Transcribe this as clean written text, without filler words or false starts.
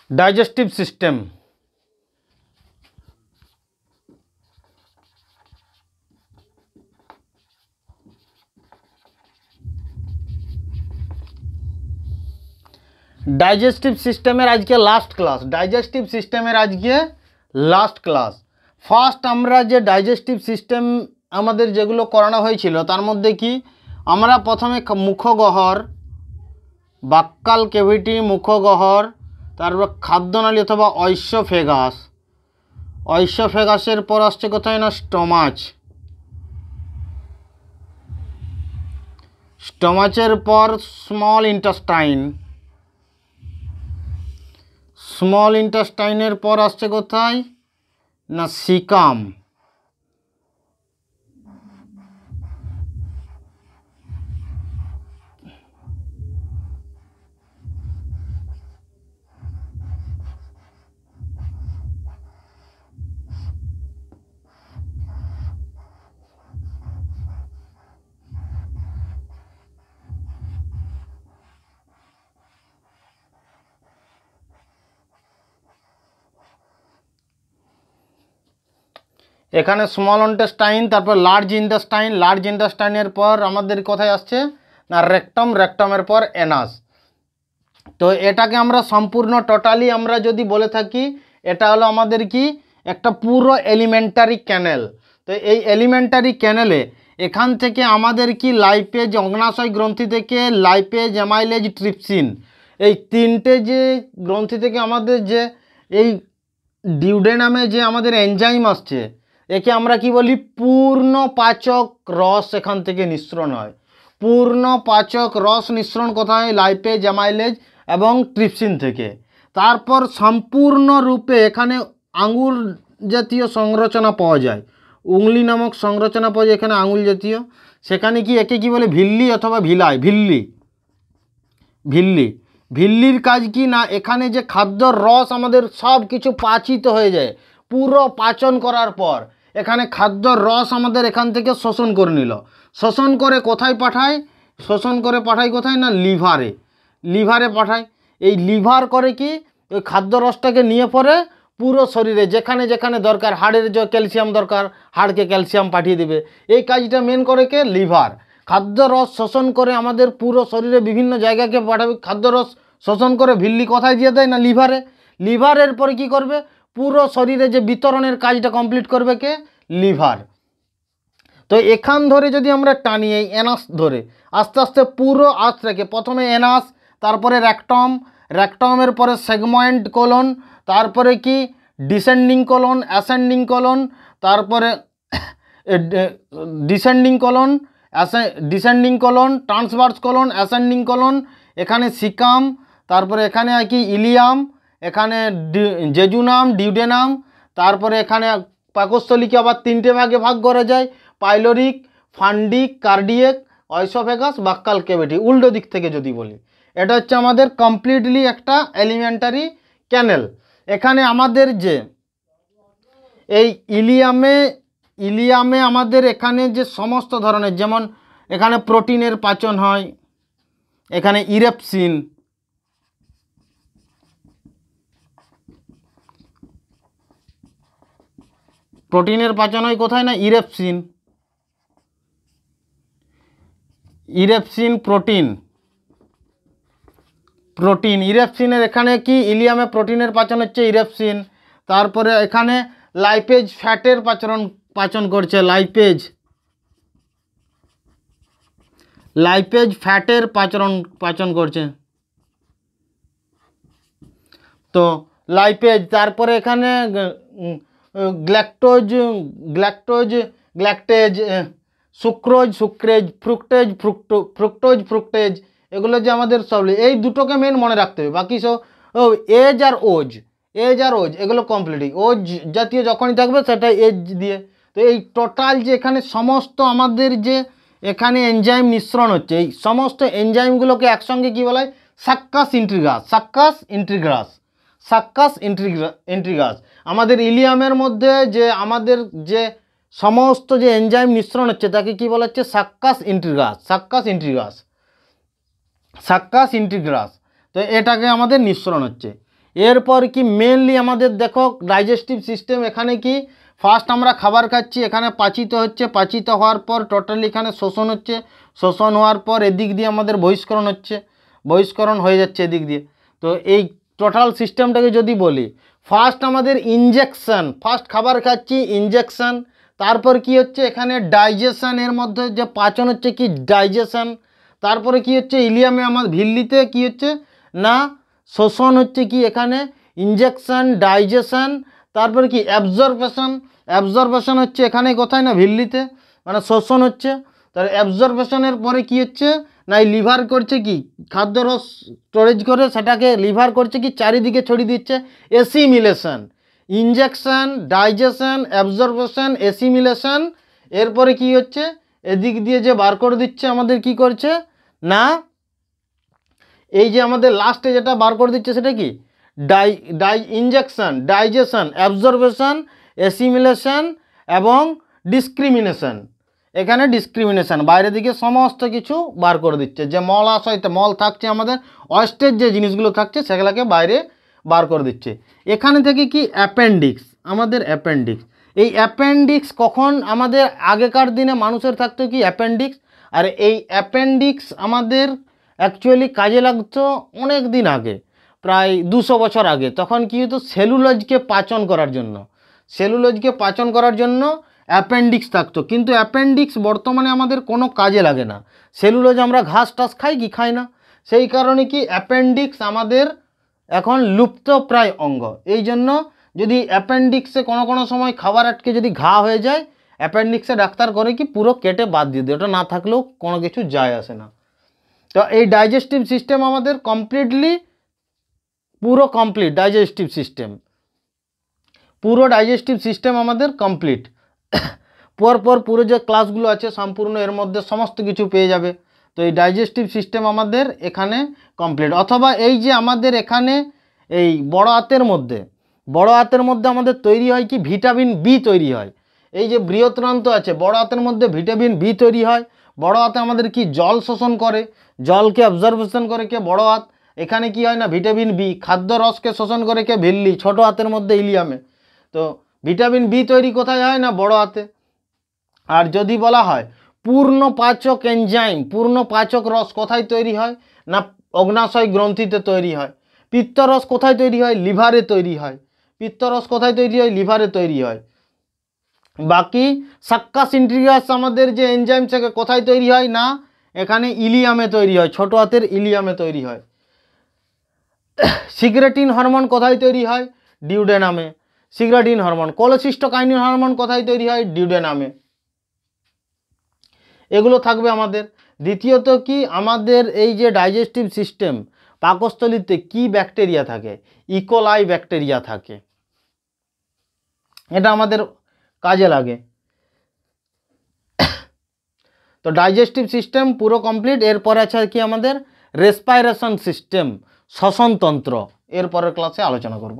Digestive system. Digestive सिस्टेमेर आज के last class, digestive सिस्टेमेर आज के लास्ट क्लास। फार्स्ट आमरा जे डाइजेस्टिव सिस्टेम आमादेर जेगुलो करानो हयेछिलो तार मध्ये कि आमरा प्रथमे मुखगहर, बाक्काल कैविटी, मुखगहर, तारपर खाद्यनाली अथवा ऑइसोफेगास, ऑइसोफेगासेर पर आसছে কোথায় না স্টমাচ, স্টমাচের পর স্মল ইন্টেস্টাইন, স্মল ইন্টেস্টাইনের পর আসছে কোথায় না সিকাম, এখানে স্মল ইন্টেস্টাইন, তারপর লার্জ ইন্টেস্টাইন, লার্জ ইন্টেস্টাইনের পর আমাদের কোথায় আসছে না রেকটম, রেকটমের পর এনাস। তো এটাকে আমরা সম্পূর্ণ টোটালি আমরা যদি বলে থাকি এটা হলো আমাদের কি একটা পুরো এলিমেন্টারি ক্যানেল। তো এই এলিমেন্টারি ক্যানেলে এখান থেকে আমাদের কি লাইপেজ, অগ্নাশয় গ্রন্থি থেকে লাইপেজ, অ্যামাইলেজ, ট্রিপসিন, এই তিনটে যে গ্রন্থি থেকে আমাদের যে এই ডিউডেনামে যে আমাদের এনজাইম আসছে একে আমরা কি বলি পূর্ণ পাচক রস এখান থেকে নিঃসরণ হয়। পূর্ণ পাচক রস নিঃসরণ কোথায় লাইপেজ, অ্যামাইলেজ এবং ট্রিপসিন থেকে। তারপর সম্পূর্ণরূপে এখানে আঙুল জাতীয় সংরচনা পাওয়া যায়, উংলি নামক সংরচনা পাওয়া যায় এখানে আঙুল জাতীয়। সেখানে কি একে কি বলে ভিল্লি অথবা ভিলাই, ভিল্লি, ভিল্লি। ভিল্লির কাজ কি না এখানে যে খাদ্যর রস আমাদের সব কিছু পাচিত হয়ে যায়, পুরো পাচন করার পর এখানে খাদ্যর রস আমাদের এখান থেকে শোষণ করে নিল, শোষণ করে কোথায় পাঠায়, শোষণ করে পাঠায় কোথায় না লিভারে, লিভারে পাঠায়। এই লিভার করে কি ওই খাদ্য রসটাকে নিয়ে পরে পুরো শরীরে যেখানে যেখানে দরকার, হাড়ের যে ক্যালসিয়াম দরকার হাড়কে ক্যালসিয়াম পাঠিয়ে দেবে। এই কাজটা মেন করে কে লিভার। খাদ্য রস শোষণ করে আমাদের পুরো শরীরে বিভিন্ন জায়গাকে পাঠাবে, খাদ্য রস শোষণ করে ভিল্লি কোথায় দিয়ে দেয় না লিভারে। লিভারের পরে কি করবে পুরো শরীরে যে বিতরণের কাজটা কমপ্লিট করবে কে লিভার। তো এখান ধরে যদি আমরা টানি এই এনাস ধরে আস্তে আস্তে পুরো আস্তে প্রথমে এনাস, তারপরে র্যাকটম, র্যাকটমের পরে সেগময়েন্ট কোলন, তারপরে কি ডিসেন্ডিং কোলন, অ্যাসেন্ডিং কোলন, তারপরে descending colon, descending colon, transverse colon, ascending colon, এখানে সিকাম, তারপরে এখানে কি ইলিয়াম, এখানে জেজুনাম, ডিউডেনাম, তারপরে এখানে পাকস্থলীকে আবার তিনটে ভাগে ভাগ করা যায়, পাইলোরিক, ফান্ডিক, কার্ডিয়েক, অইসোফেগাস, বাক্কাল ক্যাভিটি। উল্টো দিক থেকে যদি বলি এটা হচ্ছে আমাদের কমপ্লিটলি একটা এলিমেন্টারি ক্যানেল। এখানে আমাদের যে এই ইলিয়ামে আমাদের এখানে যে সমস্ত ধরনের যেমন এখানে প্রোটিনের পাচন হয়, এখানে ইরেপসিন, প্রোটিনের পাচন হয় কোথায় না ইরেপসিন, ইরেপসিন প্রোটিন, প্রোটিন ইরেপসিনের এখানে কি ইলিয়ামে প্রোটিনের পাচন হচ্ছে ইরেপসিন। তারপরে এখানে লাইপেজ ফ্যাটের পাচন করছে, লাইপেজ, লাইপেজ ফ্যাটের পাচন করছে। তো লাইপেজ, তারপরে এখানে গ্ল্যাকটোজ, গ্ল্যাকটেজ, সুক্রোজ, সুক্রেজ, ফ্রুক্টোজ, এগুলো যে আমাদের সব এই দুটোকে মেন মনে রাখতে হবে। বাকি সব এজ আর ওজ, এগুলো কমপ্লিটই ওজ জাতীয় যখনই থাকবে সেটা এজ দিয়ে। তো এই টোটাল যে এখানে সমস্ত আমাদের যে এখানে এনজাইম মিশ্রণ হচ্ছে এই সমস্ত এনজাইমগুলোকে একসঙ্গে কী বলা হয় সাক্কাস ইন্ট্রিগাস, সাক্কাস ইন্ট্রিগ্রাস, সাক্কাস ইন্ট্রিগাস। আমাদের ইলিয়ামের মধ্যে যে আমাদের যে সমস্ত যে এনজাইম মিশ্রণ হচ্ছে তাকে কি বলা হচ্ছে সাক্কাস ইন্ট্রিগাস, সাক্কাস ইন্ট্রিগাস, সাক্কাস ইন্ট্রিগ্রাস। তো এটাকে আমাদের মিশ্রণ হচ্ছে। এরপর কি মেনলি আমাদের দেখো ডাইজেস্টিভ সিস্টেম, এখানে কি ফার্স্ট আমরা খাবার খাচ্ছি, এখানে পাচিত হচ্ছে, পাচিত হওয়ার পর টোটালি এখানে শোষণ হচ্ছে, শোষণ হওয়ার পর এদিক দিয়ে আমাদের বহিষ্করণ হচ্ছে, বহিষ্করণ হয়ে যাচ্ছে এদিক দিয়ে। তো এই টোটাল সিস্টেমটাকে যদি বলি, ফার্স্ট আমাদের ইনজেকশন, ফার্স্ট খাবার খাচ্ছি ইনজেকশন, তারপর কি হচ্ছে এখানে ডাইজেশন, এর মধ্যে যে পাচন হচ্ছে কি ডাইজেশন, তারপরে কি হচ্ছে ইলিয়ামে আমার ভিল্লিতে কি হচ্ছে না শোষণ হচ্ছে কি এখানে ইনজেকশন ডাইজেশন, তারপরে কি অ্যাবজর্বেশন, অ্যাবজর্বেশন হচ্ছে এখানে কোথায় না ভিল্লিতে, মানে শোষণ হচ্ছে। তাহলে অ্যাবজর্বেশনের পরে কি হচ্ছে না এই লিভার করছে কি খাদ্যরস স্টোরেজ করে সেটাকে লিভার করছে কি চারিদিকে ছড়িয়ে দিচ্ছে এসিমিলেশন, ইনজেকশন ডাইজেশন অ্যাবজর্বেশন এসিমিলেশন, এরপরে কি হচ্ছে এদিক দিয়ে যে বার করে দিচ্ছে আমাদের কি করছে না এই যে আমাদের লাস্টে যেটা বার করে দিচ্ছে সেটা কি ইনজেকশন ডাইজেশন অ্যাবজর্বেশন এসিমিলেশন এবং ডিসক্রিমিনেশন। এখানে ডিসক্রিমিনেশন বাইরের দিকে সমস্ত কিছু বার করে দিচ্ছে, যে মলাশয়তে মল থাকছে আমাদের অয়েস্টের যে জিনিসগুলো থাকছে সেগুলোকে বাইরে বার করে দিচ্ছে। এখানে থেকে কি অ্যাপেন্ডিক্স, আমাদের অ্যাপেন্ডিক্স, এই অ্যাপেন্ডিক্স কখন আমাদের আগেকার দিনে মানুষের থাকতো কি অ্যাপেন্ডিক্স, আর এই অ্যাপেন্ডিক্স আমাদের অ্যাকচুয়ালি কাজে লাগতো অনেক দিন আগে, প্রায় 200 বছর আগে। তখন কি হতো সেলুলোজকে পাচন করার জন্য, সেলুলোজকে পাচন করার জন্য অ্যাপেন্ডিক্স থাকতো, কিন্তু অ্যাপেন্ডিক্স বর্তমানে আমাদের কোনো কাজে লাগে না। সেলুলোজ আমরা ঘাস টাস খাই কি খাই না, সেই কারণে কি অ্যাপেন্ডিক্স আমাদের এখন লুপ্ত প্রায় অঙ্গ। এই জন্য যদি অ্যাপেন্ডিক্সে কোনো কোনো সময় খাবার আটকে যদি ঘা হয়ে যায়, অ্যাপেন্ডিক্সে ডাক্তার করে কি পুরো কেটে বাদ দিয়ে দেয়, ওটা না থাকলেও কোনো কিছু যায় আসে না। তো এই ডাইজেস্টিভ সিস্টেম আমাদের কমপ্লিটলি পুরো কমপ্লিট, ডাইজেস্টিভ সিস্টেম পুরো ডাইজেস্টিভ সিস্টেম আমাদের কমপ্লিট। পরপর পুরো যে ক্লাসগুলো আছে সম্পূর্ণ এর মধ্যে সমস্ত কিছু পেয়ে যাবে। তো এই ডাইজেস্টিভ সিস্টেম আমাদের এখানে কমপ্লিট। অথবা এই যে আমাদের এখানে এই বড় হাতের মধ্যে আমাদের তৈরি হয় কি ভিটামিন বি তৈরি হয়। এই যে বৃহৎরন্ত্র আছে বড় হাতের মধ্যে ভিটামিন বি তৈরি হয়। বড় হাতে আমাদের কি জল শোষণ করে, জলকে অবজারভেশন করে কে বড় হাত। এখানে কি হয় না ভিটামিন বি খাদ্য রসকে শোষণ করে কে ভিল্লি, ছোট হাতের মধ্যে ইলিয়ামে। তো ভিটামিন বি তৈরি কোথায় হয় না বড় হাতে। আর যদি বলা হয় পূর্ণ পাচক এনজাইম, পূর্ণ পাচক রস কোথায় তৈরি হয় না অগ্নাশয় গ্রন্থিতে তৈরি হয়। পিত্তরস কোথায় তৈরি হয় লিভারে তৈরি হয়, পিত্তরস কোথায় তৈরি হয় লিভারে তৈরি হয়। বাকি সাক্কাস ইন্ট্রিগাস আমাদের যে এনজাইম থেকে কোথায় তৈরি হয় না এখানে ইলিয়ামে তৈরি হয়, ছোট হাতের ইলিয়ামে তৈরি হয়। সিক্রেটিন হরমোন কোথায় তৈরি হয় ডিউডেনামে, সিক্রেটিন হরমোন। কোলেসিস্টোকাইনিন হরমোন কোথায় তৈরি হয় ডিউডেনামে। এগুলো থাকবে আমাদের। দ্বিতীয়ত কি আমাদের এই যে ডাইজেস্টিভ সিস্টেম পাকস্থলীতে কি ব্যাকটেরিয়া থাকে, ইকোলাই ব্যাকটেরিয়া থাকে, এটা আমাদের কাজে লাগে। তো ডাইজেস্টিভ সিস্টেম পুরো কমপ্লিট। এরপরে আছে কি আমাদের রেসপাইরেশন সিস্টেম শ্বসনতন্ত্র, এরপরের ক্লাসে আলোচনা করব।